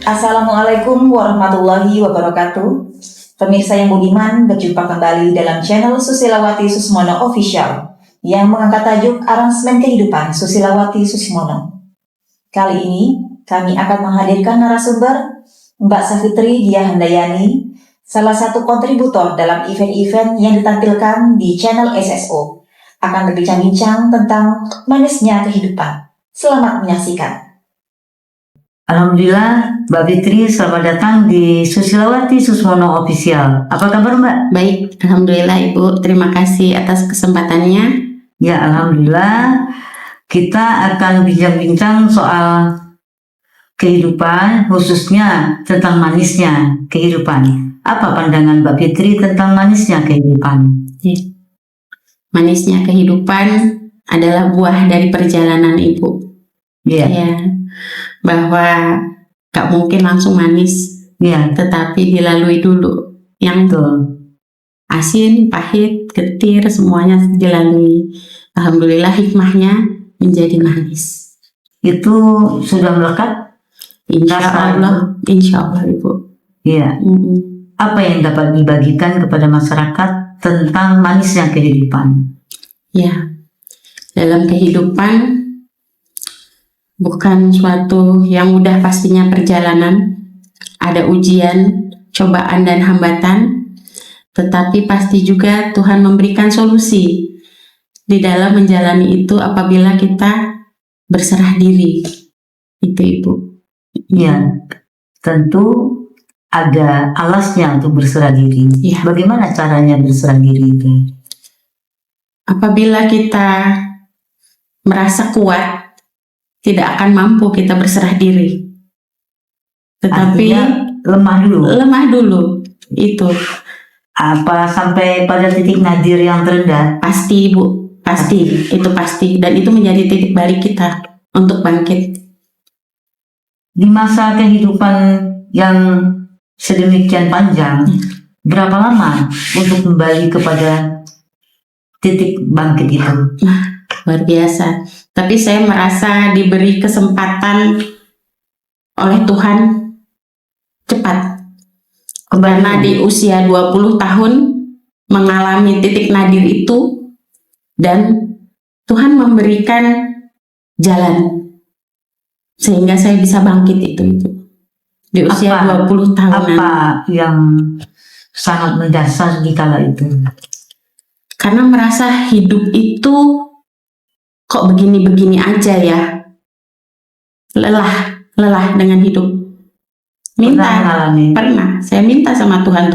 Assalamualaikum warahmatullahi wabarakatuh. Pemirsa yang budiman, berjumpa kembali dalam channel Susilawati Susmono Official yang mengangkat tajuk Aransemen Kehidupan Susilawati Susmono. Kali ini kami akan menghadirkan narasumber Mbak Safitri Diah Handayani, salah satu kontributor dalam event-event yang ditampilkan di channel SSO, akan berbincang-bincang tentang manisnya kehidupan. Selamat menyaksikan. Alhamdulillah, Mbak Fitri, selamat datang di Susilawati Susmono Official. Apa kabar, Mbak? Baik, Alhamdulillah Ibu. Terima kasih atas kesempatannya. Ya, Alhamdulillah. Kita akan bincang-bincang soal kehidupan, khususnya tentang manisnya kehidupan. Apa pandangan Mbak Fitri tentang manisnya kehidupan? Manisnya kehidupan adalah buah dari perjalanan Ibu. Iya. Ya, bahwa gak mungkin langsung manis, tetapi dilalui dulu yang asin, pahit, getir, semuanya dilalui. Alhamdulillah hikmahnya menjadi manis. Itu sudah melekat? Insya Allah Ibu. Iya. Apa yang dapat dibagikan kepada masyarakat tentang manisnya kehidupan? Ya, dalam kehidupan bukan suatu yang mudah pastinya perjalanan, ada ujian, cobaan dan hambatan, tetapi pasti juga Tuhan memberikan solusi di dalam menjalani itu apabila kita berserah diri. Itu Ibu. Ya, tentu ada alasnya untuk berserah diri. Ya. Bagaimana caranya berserah diri itu? Apabila kita merasa kuat, tidak akan mampu kita berserah diri. Tetapi artinya lemah dulu. Itu. Apa sampai pada titik nadir yang terendah? Pasti Ibu, pasti. Itu pasti. Dan itu menjadi titik balik kita untuk bangkit. Di masa kehidupan yang sedemikian panjang, berapa lama untuk kembali kepada titik bangkit itu? Luar biasa. Tapi saya merasa diberi kesempatan oleh Tuhan cepat. Karena di usia 20 tahun mengalami titik nadir itu, dan Tuhan memberikan jalan sehingga saya bisa bangkit itu. Di usia 20 tahunan. Apa yang sangat mendasar di kala itu? Karena merasa hidup itu kok begini-begini aja ya. Lelah dengan hidup. Pernah. Saya minta sama Tuhan,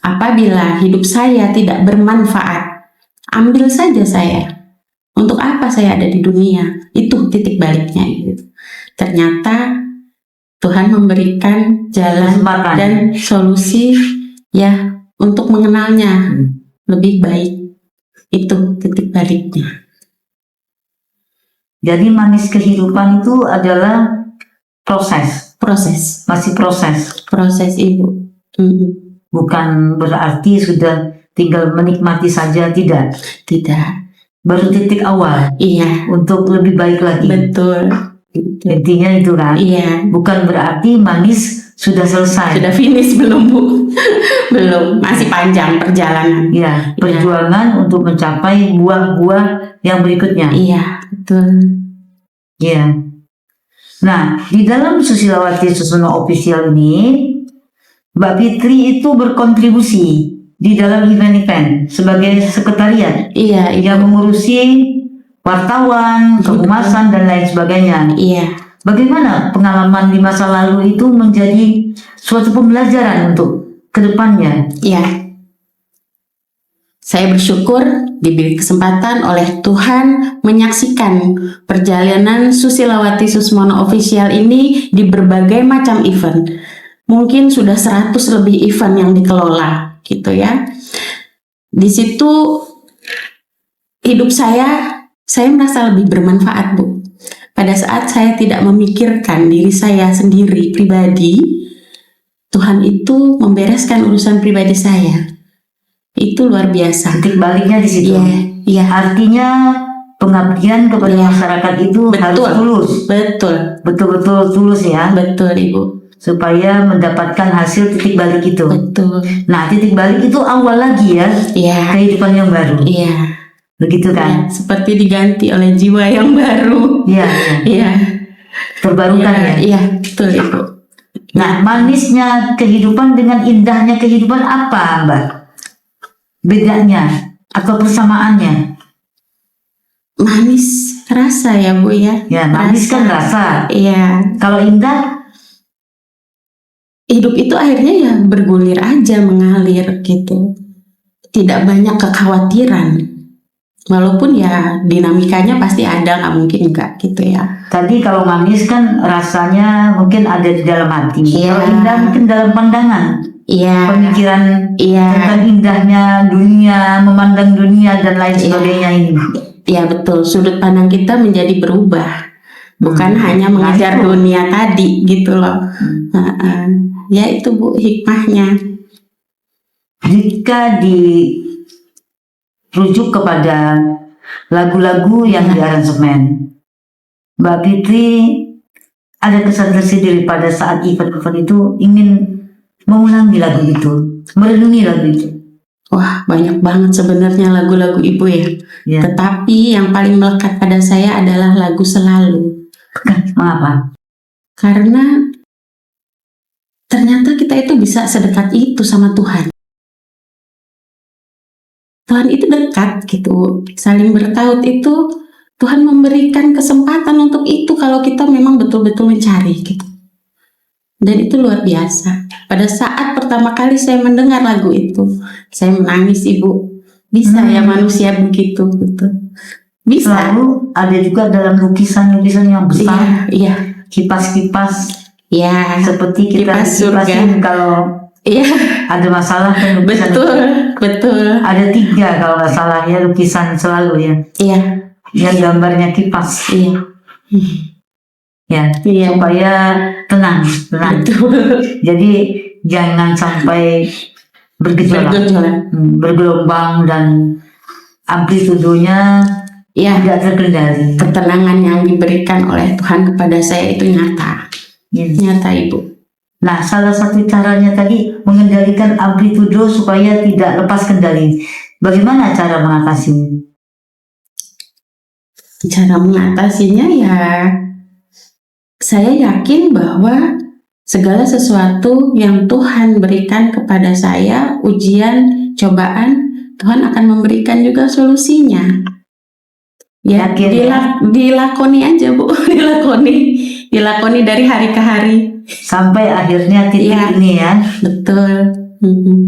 apabila hidup saya tidak bermanfaat, ambil saja saya. Untuk apa saya ada di dunia? Itu titik baliknya gitu. Ternyata Tuhan memberikan jalan dan solusi ya untuk mengenalnya lebih baik. Itu titik baliknya. Jadi manis kehidupan itu adalah proses. Masih proses Ibu. Bukan berarti sudah tinggal menikmati saja, tidak. Baru titik awal. Iya. Untuk lebih baik lagi. Betul. Intinya itu kan. Iya. Bukan berarti manis sudah selesai. Sudah finish belum Bu? Belum. Masih panjang perjalanan. Iya. Perjuangan untuk mencapai buah-buah yang berikutnya. Iya. Betul. Iya. Nah, di dalam Susilawati Susmono Official ini, Mbak Fitri itu berkontribusi di dalam event-event sebagai sekretariat. Iya. Yang mengurusi wartawan, kehumasan dan lain sebagainya. Iya. Bagaimana pengalaman di masa lalu itu menjadi suatu pembelajaran untuk kedepannya? Iya. Saya bersyukur diberi kesempatan oleh Tuhan menyaksikan perjalanan Susilawati Susmono Official ini di berbagai macam event. Mungkin sudah 100 lebih event yang dikelola, gitu ya. Di situ hidup saya merasa lebih bermanfaat, Bu. Pada saat saya tidak memikirkan diri saya sendiri pribadi, Tuhan itu membereskan urusan pribadi saya. Itu luar biasa. Titik baliknya di situ. Iya. Artinya pengabdian kepada masyarakat itu harus tulus. Betul. Betul-betul tulus ya. Betul, Ibu. supaya mendapatkan hasil titik balik itu. Betul. Nah, titik balik itu awal lagi ya, Iya. kehidupan yang baru. Iya. Begitu Ya, kan? seperti diganti oleh jiwa yang baru. Iya, iya. Iya. Terbarukan ya. Iya, betul Ibu. Nah, manisnya kehidupan dengan indahnya kehidupan apa, Mbak? Bedanya atau persamaannya? Manis rasa ya Bu ya. Ya, manis kan rasa. Iya. Kalau indah, Hidup itu akhirnya ya bergulir aja, mengalir gitu. Tidak banyak kekhawatiran. Walaupun ya dinamikanya pasti ada, nggak mungkin enggak gitu ya. tadi kalau manis kan rasanya mungkin ada di dalam hati. Iya. Kalau indah mungkin dalam pandangan. Iya. Pemikiran Iya. tentang indahnya dunia, memandang dunia dan lain sebagainya ini. Iya betul. Sudut pandang kita menjadi berubah. Bukan hanya mengejar Nah, itu. dunia tadi gitu loh. Ya itu Bu hikmahnya. Jika dirujuk kepada lagu-lagu yang diaransemen, Mbak Fitri ada kesan tersendiri pada saat event-event itu ingin mengulangi lagu itu, merenungi lagu itu. Wah banyak banget sebenarnya lagu-lagu Ibu ya. Ya. Tetapi yang paling melekat pada saya adalah lagu Selalu. Mengapa? Karena ternyata kita itu bisa sedekat itu sama Tuhan. Tuhan itu dekat gitu. Saling bertaut itu Tuhan memberikan kesempatan untuk itu kalau kita memang betul-betul mencari gitu. Dan itu luar biasa. Pada saat pertama kali saya mendengar lagu itu, saya menangis Ibu. Bisa ya manusia begitu gitu. Bisa. Lalu ada juga dalam lukisan-lukisan yang besar, Iya. kipas-kipas Iya. seperti kita Kipas surga. kipasin kalau Iya. ada masalah kan lukisan Betul. itu. Betul. Ada 3 kalau nggak salah ya lukisan Selalu ya, Iya. yang gambarnya kipas Iya. ya, Iya. supaya tenang. Betul. Jadi jangan sampai bergejolak, Bergejolak. bergelombang dan amplitudonya Iya. tidak terkendali. Ketenangan yang diberikan oleh Tuhan kepada saya itu nyata. Ya. Nyata Ibu. Nah, salah satu caranya tadi mengendalikan amplitudo supaya tidak lepas kendali. Bagaimana cara mengatasinya? Cara mengatasinya ya saya yakin bahwa segala sesuatu yang Tuhan berikan kepada saya, ujian, cobaan, Tuhan akan memberikan juga solusinya. Ya, Yakin ya? dilakoni aja Bu, dilakoni dari hari ke hari. Sampai akhirnya titik Iya. ini ya, Betul.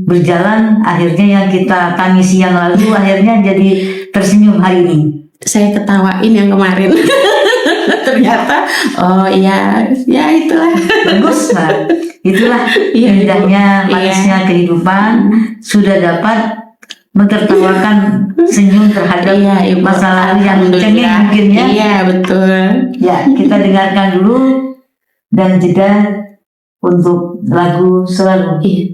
berjalan akhirnya yang kita tangisi yang lalu akhirnya jadi tersenyum hari ini. Saya ketawain yang kemarin. Ternyata, oh iya, ya itulah. Bagus, Mbak. Itulah Iya, Ibu. indahnya manisnya kehidupan, sudah dapat menertawakan senyum terhadap Iya, Ibu. masa lalu yang Alhamdulillah. cengeng mungkin ya. Iya, betul. Ya, kita dengarkan dulu dan jeda untuk lagu Selalu. Iya.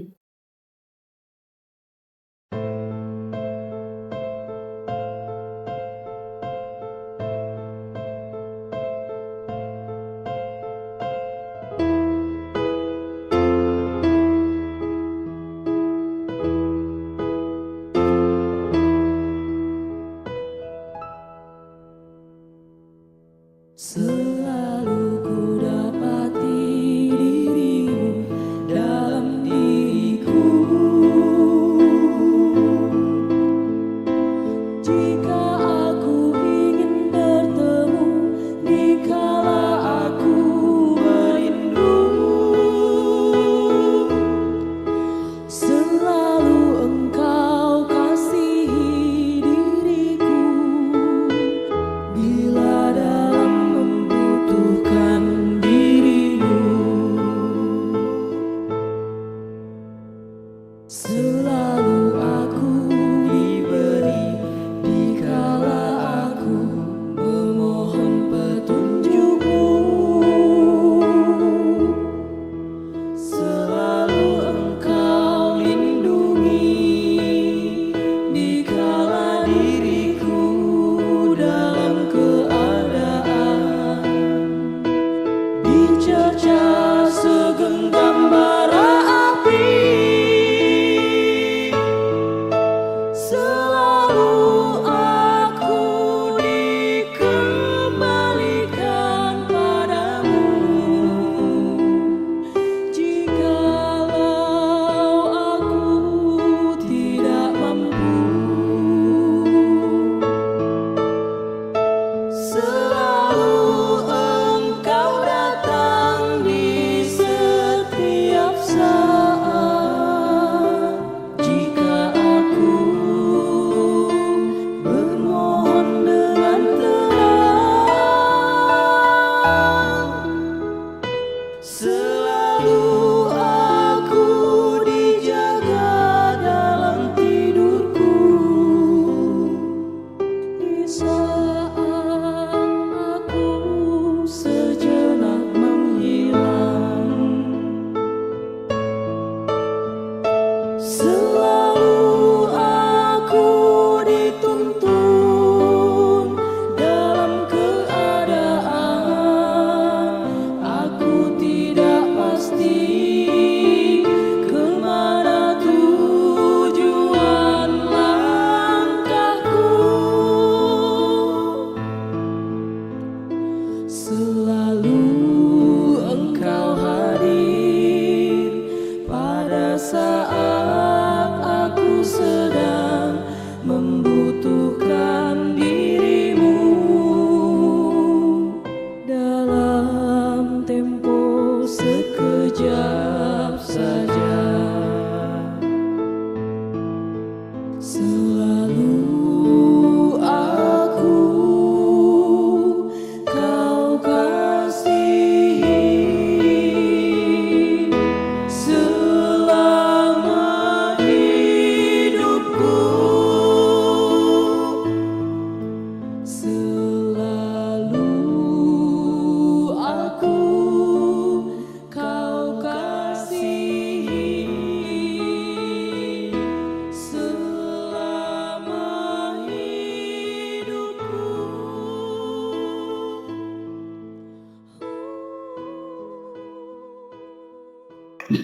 Selalu ku dapati dirimu dalam diri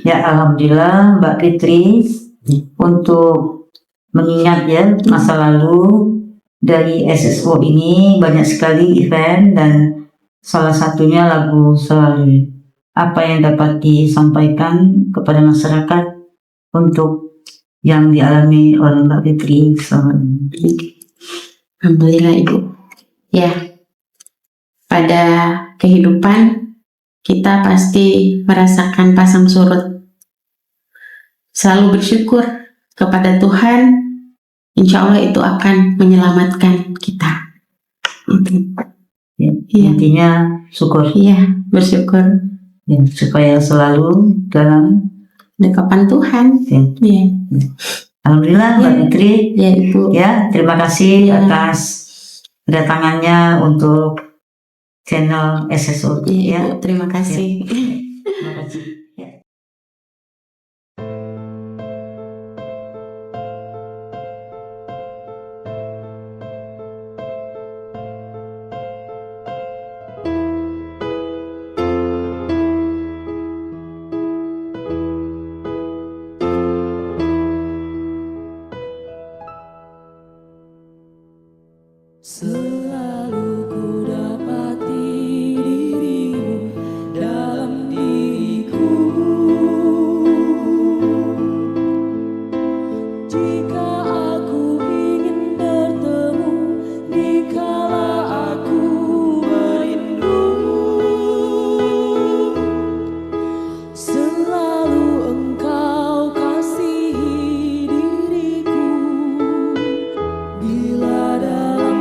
Ya, alhamdulillah Mbak Fitri, untuk mengingat ya masa lalu dari SSO ini banyak sekali event, dan salah satunya lagu Selalu. Apa yang dapat disampaikan kepada masyarakat untuk yang dialami oleh Mbak Fitri selama ini? Alhamdulillah Ibu. Ya, pada kehidupan kita pasti merasakan pasang surut. Selalu bersyukur kepada Tuhan, insya Allah itu akan menyelamatkan kita. Ya, Iya. intinya syukur Iya, bersyukur ya, supaya selalu dalam dekapan Tuhan. ya. Iya, Alhamdulillah Mbak Ya. Fitri. ya Ibu. Ya, terima kasih Ya. atas kedatangannya untuk channel SSO. Iya, Ya, Ibu, terima kasih. terima kasih. Ya. Selalu ku dapati dirimu dalam diriku. Jika aku ingin bertemu dikala aku merindu, selalu engkau kasihi diriku. Bila dalam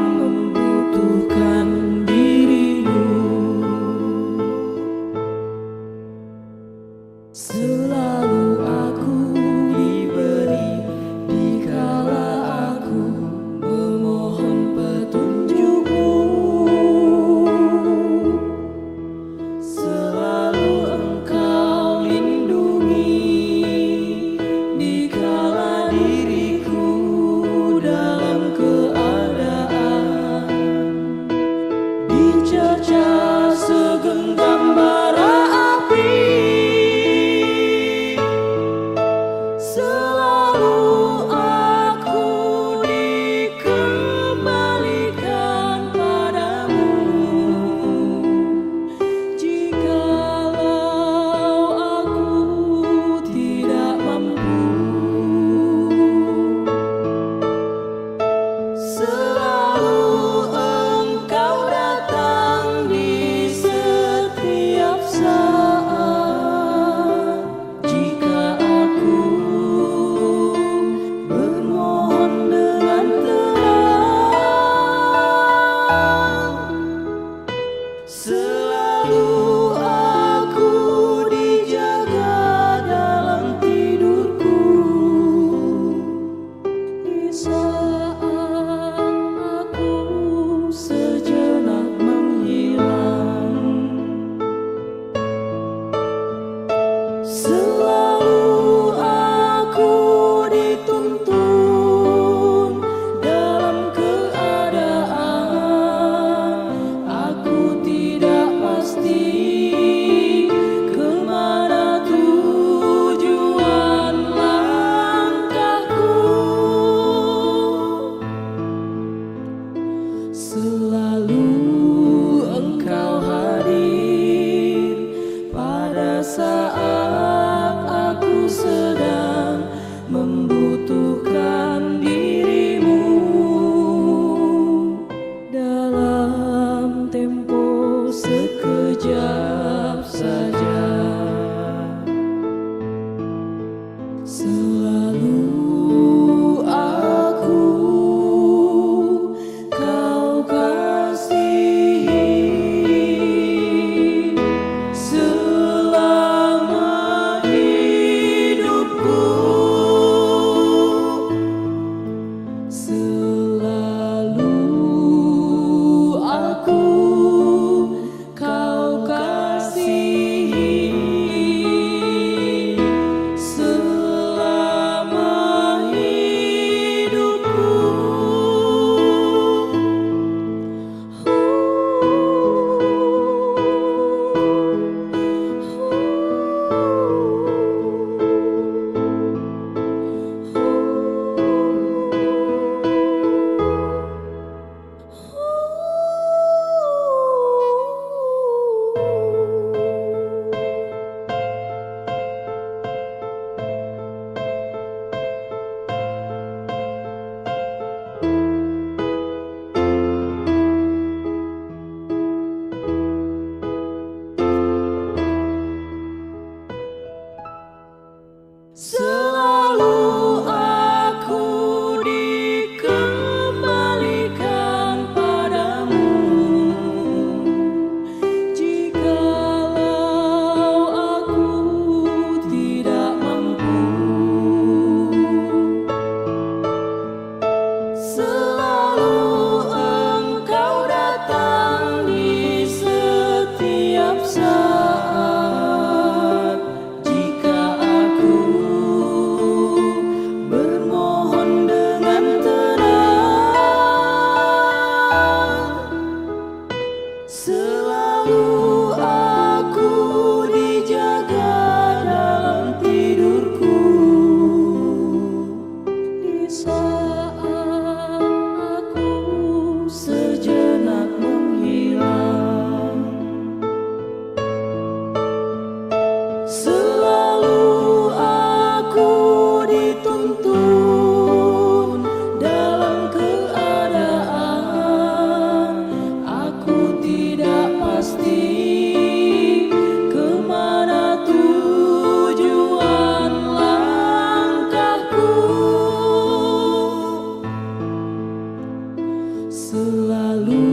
selalu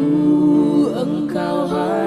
Engkau hadir.